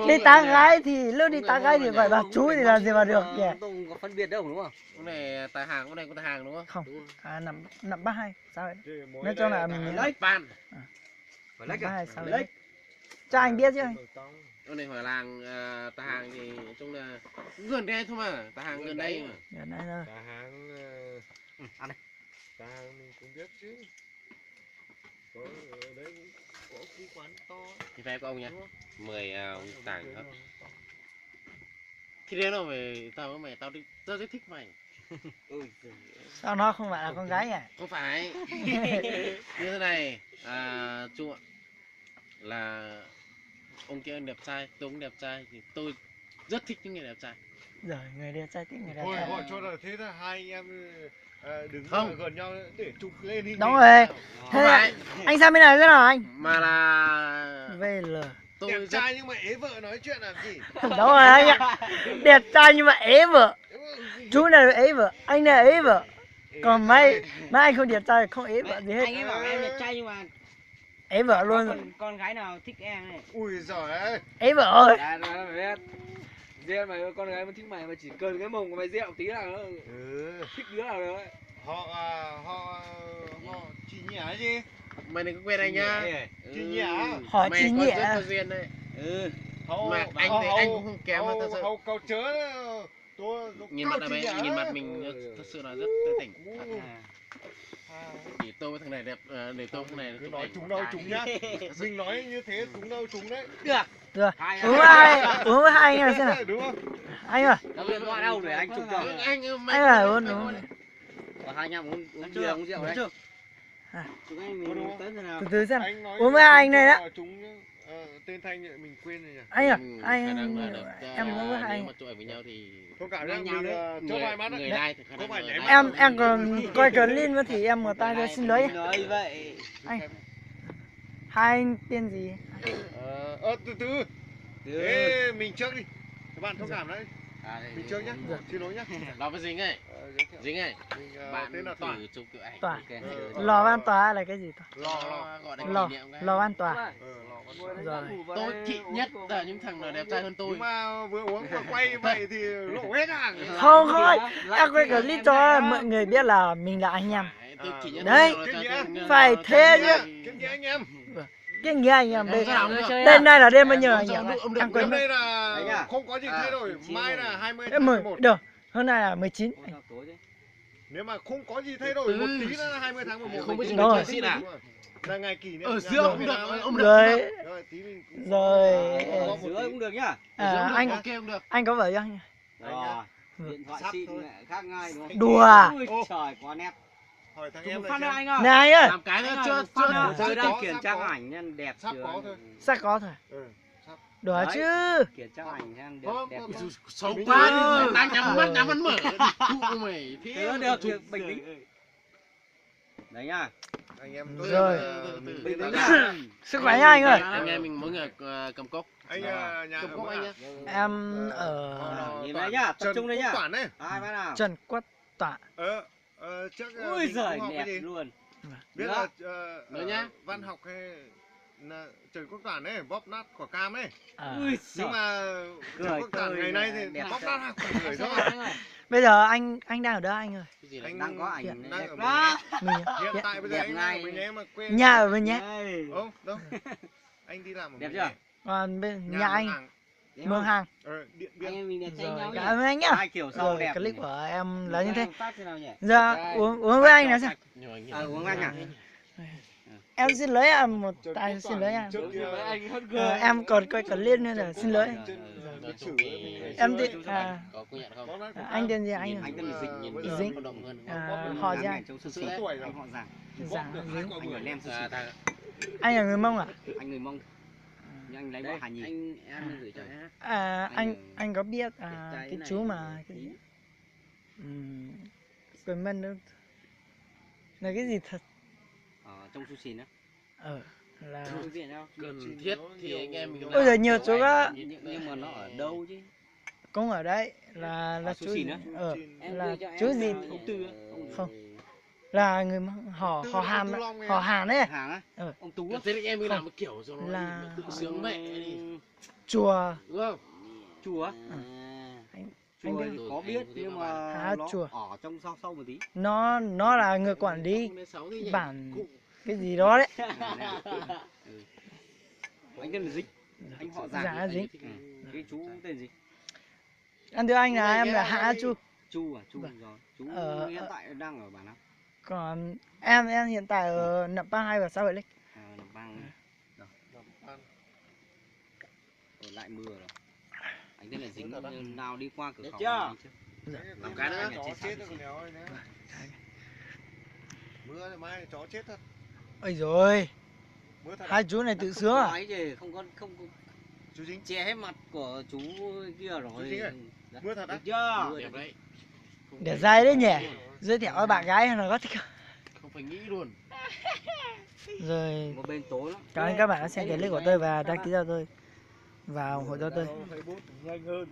Đi tán gái thì lúc đi tán gái thì gọi bà chú thì làm gì mà được nhỉ? Không có phân biệt đâu đúng không? Con này tài hàng, con này có tài hàng đúng không? Không. À nằm 32 sao vậy? Nói cho là mình lấy ban. Phải lấy 32 sao vậy? Cho anh biết chứ anh. Con này hỏi làng tài hàng thì nói chung là cũng gần đây thôi mà, tài hàng gần đây mà. Gần đây thôi. Tài hàng ăn đây. Tài hàng mình cũng biết chứ. Có ở đấy cũng có cái quán to. Thì phép của ông nhá. 10 tảng hết. Thì đến đâu mày tao mày tao rất thích mày. Sao nó không phải là con gái à? Không phải. Như thế này, Trung ạ. Là ông kia đẹp trai, tôi cũng đẹp trai thì tôi rất thích những người đẹp trai. Rồi người đẹp trai thích người đẹp Thôi trai. gọi cho là thế là hai anh em đứng Không. gần nhau để chụp lên đi. Đúng rồi. Không phải. Anh sang bên này thế nào anh? Mà là VL. tôi Đẹp rất trai nhưng mà ế vợ nói chuyện làm gì? Đúng rồi anh ạ. Đẹp trai nhưng mà ế vợ. Chú này ế vợ, anh này ế vợ. Còn mấy anh không đẹp trai không ế vợ gì hết. Anh ấy bảo em đẹp trai nhưng mà Ế vợ luôn rồi. con gái nào thích em này? Ui giời ơi. Ế vợ ơi. Đã nói mày biết. Riêng mày con gái mà thích mày mà chỉ cần cái mông của mày rẹo tí là nó thích đứa nào được ấy. Họ chị nhỉ gì? mày đừng có quên anh nhá. Chị nhỉ? Hỏi Mày chị có nhỉ. rất có duyên đấy. Mà anh thì anh cũng không kém mà thật sự. Hậu cầu chớ tôi Nhìn mặt mình thật sự là rất tươi tỉnh. Thì tôi với thằng này đẹp, để tôi thằng này cứ nói chúng đâu chúng nhá. Mình nói như thế chúng đâu chúng đấy. Được. Rồi. Uống với hai anh này xem nào. Đúng không? Anh ơi. Đâu điện thoại đâu để anh chụp cho. Anh Anh ơi uống đúng. Có hai anh em uống bia uống rượu đấy. Chúng anh mình tới thế nào? Từ từ xem. Anh nói Uống với hai anh này đó. chúng tên Thanh mình quên rồi nhỉ. Anh à, anh em uống với hai anh. mà tụi với nhau thì Thông cảm nhá, mình chốt hai mắt người đấy. này thì khả năng Có phải là Em còn coi clip nữa thì em một tay cho xin lỗi. Nói vậy. Anh. Hai anh tên gì? Từ từ. Thế mình trước đi. Các bạn thông cảm đấy. Mình trước nhá. Xin lỗi nhá. Đó với Dính ấy. Dính ấy. Bạn tên là Tỏa. thử chụp kiểu ảnh. Tỏa. Lò an tòa là cái gì Tỏa? Gọi là Lò kỷ niệm cái. lò an tòa. Rồi. Tôi kỵ nhất là những thằng nào đẹp trai hơn tôi. Nhưng mà vừa uống vừa quay vậy thì lộ hết hàng. Không thôi, em quay clip cho mọi người biết là mình là anh em. Tôi kỵ nhất Đấy, phải thế chứ. Kiếm nghĩa anh em. Cái nghĩa anh em đây. Đêm nay là đêm bao nhiêu anh em? Em quên Đêm mất. đây là không có gì thay đổi. Mai là 20 Em tháng 10, 11. được. Hôm nay là 19. Nếu mà không có gì thay đổi một tí nữa là 20 tháng 11. Không biết gì Rồi. nói chuyện à? Là ngày kỷ niệm. Ở giữa cũng được, ông được. Rồi. Rồi tí mình cũng Rồi. Ở dưới cũng được nhá. Anh ok không được. anh có vợ chưa anh? Rồi. Điện thoại xịn khác ngay đúng không? Đùa. Ui trời quá nét. hỏi thằng Chụp em một phát nữa này anh ơi. Này anh ơi, Làm cái nữa chưa Chưa đang kiểm tra ảnh nên đẹp sắp chưa? có thôi. sao có thôi. Sắp. Đùa Đấy. chứ. Kiểm tra ảnh xem Không, đẹp không, chưa? xấu quá đi, đang nhắm mắt mở. Tụ mày Thế được thì bình tĩnh. Đấy nhá. Anh em Rồi. Bình tĩnh Anh nhá. Sức khỏe nha anh ơi. Anh em mình mỗi người cầm cốc. nhà Cầm cốc anh nhá. Em ở Nhìn đấy nhá, tập trung đấy nhá. Quản đấy. Ai bắt nào? Trần Quất Tọa. Trước Ui mình giời cũng học cái đẹp gì? luôn. Biết Đó. là Nữa nhá. văn học hay là Trần Quốc Toản ấy, bóp nát quả cam ấy. Ui Nhưng giời. mà Trần Quốc Toản ngày nay thì đẹp bóp thật. nát hàng của người thôi. Bây giờ anh đang ở đâu anh ơi? Cái gì Anh Đang có ảnh đang đẹp ở quá. Mình Hiện tại bây giờ đẹp anh ngay. đang ở Bến Nghé mà quên. nhà ở bên nhé. Đây. Đâu? Anh đi làm ở Đẹp Bến chưa? Nghé. Còn bên nhà Mường anh Hàng. Mường Hàng. Điện Anh Biên. em mình đẹp tranh Rồi, nhau cảm nhá. ơn anh nhá. Hai kiểu sau Rồi đẹp. clip của em là như thế. Phát thế nào nhỉ? Giờ uống với anh nào xem. Uống anh à? Em xin lỗi em một tay xin lỗi em. Trước kia Anh hết Em còn coi clip nên là xin lỗi. Em tên có công nhận không? anh tên gì anh? Anh tên là Dịch. Nhìn Dính. có động hơn. Họ gì anh? Châu số tuổi rồi. Anh họ Giàng. Giàng Dính. Anh ở Nem Sư Sĩ. Anh là người Mông à? Anh người Mông. Nhưng anh lấy vợ Hà Nhi. Anh gửi cho Anh có biết cái chú mà cái gì? Quên mất nữa. Là cái gì thật? Ở trong Su Xìn á. Là Thư viện đâu? cần thiết thì anh em mình bây giờ nhiều chú á Nhưng mà nó ở đâu chứ? cũng ở đấy là Su chú Xìn á? là chú gì không là người họ Hàn Long đấy Hàng á? Ông Tú á? thế anh em mình làm một kiểu cho nó là tự sướng mẹ đi. chùa. đúng không? Chùa. Anh Chùa biết. thì có biết nhưng mà Há nó chùa. ở trong sau một tí. Nó là người quản lý Không đến 6 thì nhỉ? bản Cụ. cái gì đó đấy. Anh tên là Dính. Anh họ Dạ, già. Dính. Cái chú tên gì? Anh thưa anh là em là Hạ Chu. Chu à? Chu Vâng. rồi. Chú Ở- hiện tại đang ở bản nào? Còn em hiện tại ở Nậm Pang 2 và xã Hội Linh. Nằm bang ở lại mưa rồi. Anh tên là Dính. Nào đi qua cửa khẩu chưa? này chưa? Làm cái nữa. Chó chết rồi còn đéo ơi nữa. Mưa thì mai chó chết thật. Ôi rồi, Mưa thật. hai chú này tự Không sướng có à? ấy gì, không có Chú Dính, che hết mặt của chú kia rồi. Chú Dính ơi. Dạ. mưa thật á. Được chưa? Đẹp đấy. Không Để phải- dai đấy nhỉ. Giới thiệu với bạn gái nó có thích không? Không phải nghĩ luôn. Rồi, Một bên tối lắm. cảm ơn các bạn đã xem clip của tôi và đăng ký cho tôi và ủng hộ cho tôi. Facebook nhanh hơn.